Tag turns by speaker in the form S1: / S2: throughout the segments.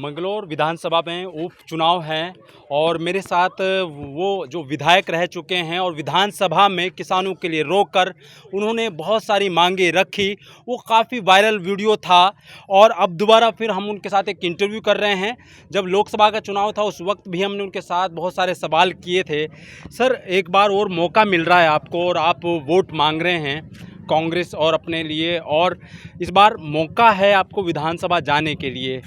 S1: मंगलौर विधानसभा में उपचुनाव हैं और मेरे साथ वो जो विधायक रह चुके हैं और विधानसभा में किसानों के लिए रोककर उन्होंने बहुत सारी मांगे रखी। वो काफ़ी वायरल वीडियो था और अब दोबारा फिर हम उनके साथ एक इंटरव्यू कर रहे हैं। जब लोकसभा का चुनाव था उस वक्त भी हमने उनके साथ बहुत सारे सवाल किए थे। सर, एक बार और मौका मिल रहा है आपको और आप वोट मांग रहे हैं कांग्रेस और अपने लिए, और इस बार मौका है आपको विधानसभा जाने के लिए।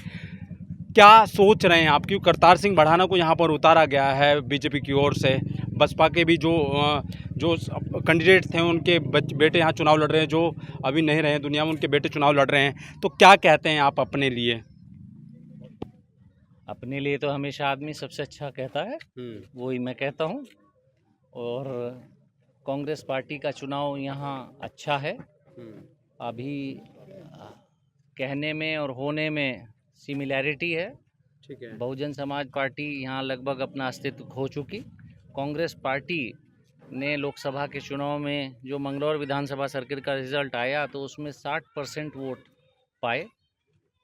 S1: क्या सोच रहे हैं आप? क्योंकि करतार सिंह बढ़ाना को यहाँ पर उतारा गया है बीजेपी की ओर से। बसपा के भी जो कैंडिडेट थे उनके बेटे यहाँ चुनाव लड़ रहे हैं, जो अभी नहीं रहे दुनिया में, उनके बेटे चुनाव लड़ रहे हैं। तो क्या कहते हैं आप अपने लिए?
S2: अपने लिए तो हमेशा आदमी सबसे अच्छा कहता है, वही मैं कहता हूँ। और कांग्रेस पार्टी का चुनाव यहाँ अच्छा है। अभी कहने में और होने में सिमिलैरिटी है।
S1: ठीक है।
S2: बहुजन समाज पार्टी यहाँ लगभग अपना अस्तित्व खो चुकी। कांग्रेस पार्टी ने लोकसभा के चुनाव में जो मंगलौर विधानसभा सर्किल का रिजल्ट आया तो उसमें 60% वोट पाए।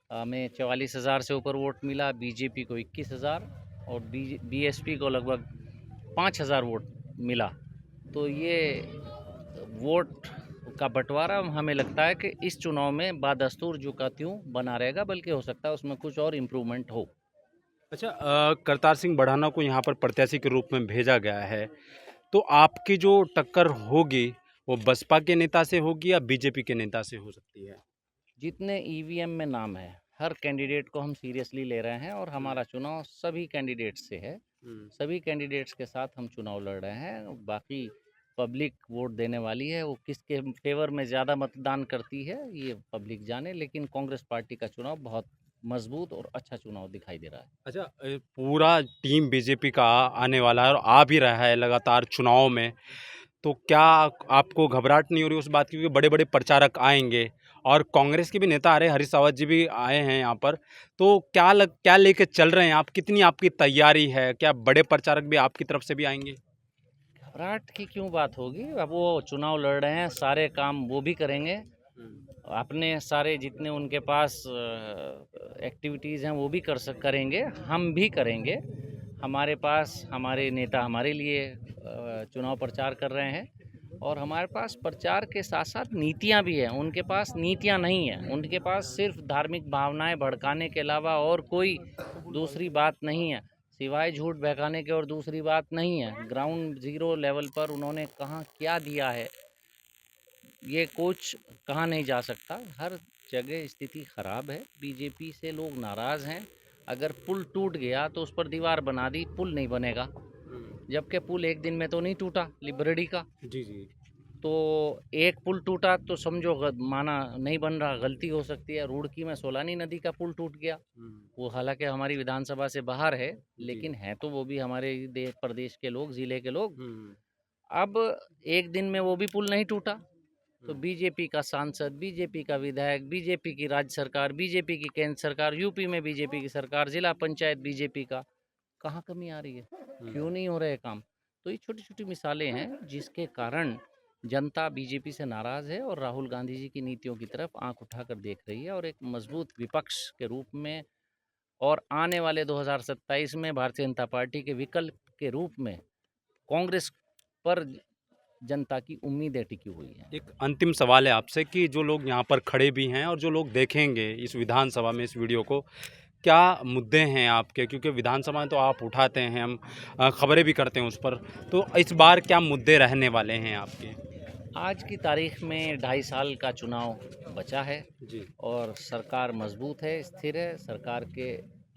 S2: हमें 44,000 से ऊपर वोट मिला, बीजेपी को 21,000 और बीएसपी को लगभग 5,000 वोट मिला। तो ये वोट का बंटवारा हमें लगता है कि इस चुनाव में बादस्तूर जो का त्यों बना रहेगा, बल्कि हो सकता है उसमें कुछ और इम्प्रूवमेंट हो।
S1: अच्छा, करतार सिंह बढ़ाना को यहाँ पर प्रत्याशी के रूप में भेजा गया है, तो आपकी जो टक्कर होगी वो बसपा के नेता से होगी या बीजेपी के नेता से हो सकती है?
S2: जितने ईवीएम में नाम है, हर कैंडिडेट को हम सीरियसली ले रहे हैं और हमारा चुनाव सभी कैंडिडेट्स से है। सभी कैंडिडेट्स के साथ हम चुनाव लड़ रहे हैं। बाकी पब्लिक वोट देने वाली है, वो किसके फेवर में ज़्यादा मतदान करती है ये पब्लिक जाने, लेकिन कांग्रेस पार्टी का चुनाव बहुत मजबूत और अच्छा चुनाव दिखाई दे रहा है।
S1: अच्छा, पूरा टीम बीजेपी का आने वाला है और आ भी रहा है लगातार चुनाव में, तो क्या आपको घबराहट नहीं हो रही उस बात की? क्योंकि बड़े बड़े प्रचारक आएंगे और कांग्रेस के भी नेता आ रहे हैं, हरीश रावत जी भी आए हैं यहाँ पर, तो क्या लेके चल रहे हैं आप? कितनी आपकी तैयारी है? क्या बड़े प्रचारक भी आपकी तरफ से भी आएंगे?
S2: घबराहट की क्यों बात होगी? अब वो चुनाव लड़ रहे हैं, सारे काम वो भी करेंगे। अपने सारे जितने उनके पास एक्टिविटीज़ हैं वो भी करेंगे, हम भी करेंगे। हमारे पास हमारे नेता हमारे लिए चुनाव प्रचार कर रहे हैं और हमारे पास प्रचार के साथ साथ नीतियां भी हैं। उनके पास नीतियां नहीं हैं, उनके पास सिर्फ धार्मिक भावनाएं भड़काने के अलावा और कोई दूसरी बात नहीं है, सिवाय झूठ बहकाने के और दूसरी बात नहीं है। ग्राउंड ज़ीरो लेवल पर उन्होंने कहाँ क्या दिया है ये कुछ कहा नहीं जा सकता। हर जगह स्थिति ख़राब है, बीजेपी से लोग नाराज़ हैं। अगर पुल टूट गया तो उस पर दीवार बना दी, पुल नहीं बनेगा। जबकि पुल एक दिन में तो नहीं टूटा लिबर्टी का।
S1: जी जी।
S2: तो एक पुल टूटा तो समझो माना नहीं बन रहा, गलती हो सकती है। रुड़की में सोलानी नदी का पुल टूट गया, वो हालांकि हमारी विधानसभा से बाहर है, लेकिन है तो वो भी हमारे देश प्रदेश के लोग, ज़िले के लोग। अब एक दिन में वो भी पुल नहीं टूटा, तो बीजेपी का सांसद, बीजेपी का विधायक, बीजेपी की राज्य सरकार, बीजेपी की केंद्र सरकार, यूपी में बीजेपी की सरकार, जिला पंचायत बीजेपी का, कहाँ कमी आ रही है? क्यों नहीं हो रहे काम? तो ये छोटी छोटी मिसालें हैं जिसके कारण जनता बीजेपी से नाराज़ है और राहुल गांधी जी की नीतियों की तरफ आंख उठाकर देख रही है। और एक मजबूत विपक्ष के रूप में और आने वाले 2027 में भारतीय जनता पार्टी के विकल्प के रूप में कांग्रेस पर जनता की उम्मीदें टिकी हुई हैं।
S1: एक अंतिम सवाल है आपसे कि जो लोग यहाँ पर खड़े भी हैं और जो लोग देखेंगे इस विधानसभा में इस वीडियो को, क्या मुद्दे हैं आपके? क्योंकि विधानसभा में तो आप उठाते हैं, हम खबरें भी करते हैं उस पर, तो इस बार क्या मुद्दे रहने वाले हैं आपके?
S2: आज की तारीख में 2.5 साल का चुनाव बचा है
S1: जी।
S2: और सरकार मजबूत है, स्थिर है। सरकार के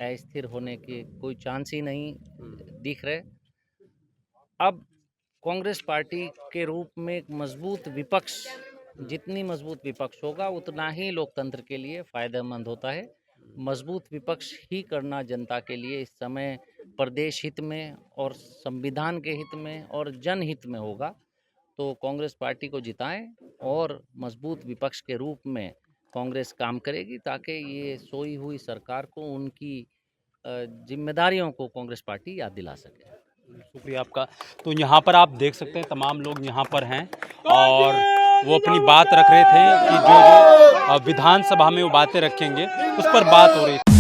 S2: अस्थिर होने के कोई चांस ही नहीं दिख रहे। अब कांग्रेस पार्टी के रूप में एक मजबूत विपक्ष, जितनी मजबूत विपक्ष होगा उतना ही लोकतंत्र के लिए फ़ायदेमंद होता है। मजबूत विपक्ष ही करना जनता के लिए इस समय प्रदेश हित में और संविधान के हित में और जनहित में होगा। तो कांग्रेस पार्टी को जिताएं और मजबूत विपक्ष के रूप में कांग्रेस काम करेगी ताकि ये सोई हुई सरकार को उनकी जिम्मेदारियों को कांग्रेस पार्टी याद दिला सके।
S1: शुक्रिया आपका। तो यहाँ पर आप देख सकते हैं तमाम लोग यहाँ पर हैं और वो अपनी बात रख रहे थे कि जो विधानसभा में वो बातें रखेंगे उस पर बात हो रही थी।